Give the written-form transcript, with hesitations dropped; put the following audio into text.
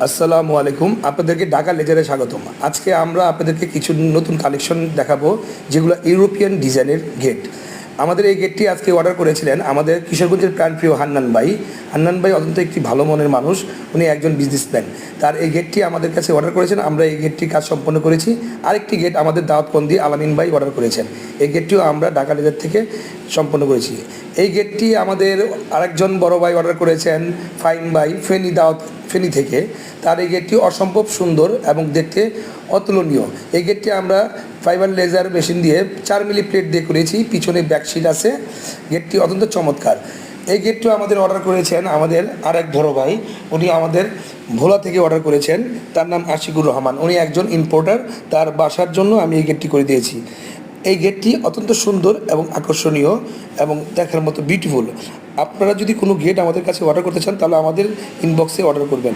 আসসালামু আলাইকুম, আপনাদেরকে ঢাকা লেজারে স্বাগতম। আজকে আমরা আপনাদেরকে কিছু নতুন কালেকশন দেখাবো, যেগুলো ইউরোপিয়ান ডিজাইনের গেট। আমাদের এই গেটটি আজকে অর্ডার করেছিলেন আমাদের কিশোরগঞ্জের প্রাণপ্রিয় হান্নান ভাই। হান্নান ভাই অত্যন্ত একটি ভালো মনের মানুষ, উনি একজন বিজনেসম্যান। তার এই গেটটি আমাদের কাছে অর্ডার করেছেন, আমরা এই গেটটির কাজ সম্পন্ন করেছি। আরেকটি গেট আমাদের দাওয়াতবন্দি আলামিন ভাই অর্ডার করেছেন, এই গেটটিও আমরা ঢাকা লেজার থেকে সম্পন্ন করেছি। এই গেটটি আমাদের আরেকজন বড় ভাই অর্ডার করেছেন, ফাইন ভাই, ফেনী থেকে। তার এই গেটটি অসম্ভব সুন্দর এবং দেখতে অতুলনীয়। এই গেটটি আমরা ফাইবার লেজার মেশিন দিয়ে 4 মিলি প্লেট দিয়ে করেছি, পিছনে ব্যাকশিট আছে। গেটটি অত্যন্ত চমৎকার। এই গেটটিও আমাদের অর্ডার করেছেন আমাদের আরেক বড় ভাই, উনি আমাদের ভোলা থেকে অর্ডার করেছেন। তার নাম আশিকুর রহমান, উনি একজন ইম্পোর্টার। তার বাসার জন্য আমি এই গেটটি করে দিয়েছি। এই গেটটি অত্যন্ত সুন্দর এবং আকর্ষণীয় এবং দেখার মতো বিউটিফুল। আপনারা যদি কোনো গেট আমাদের কাছে অর্ডার করতে চান, তাহলে আমাদের ইনবক্সে অর্ডার করবেন।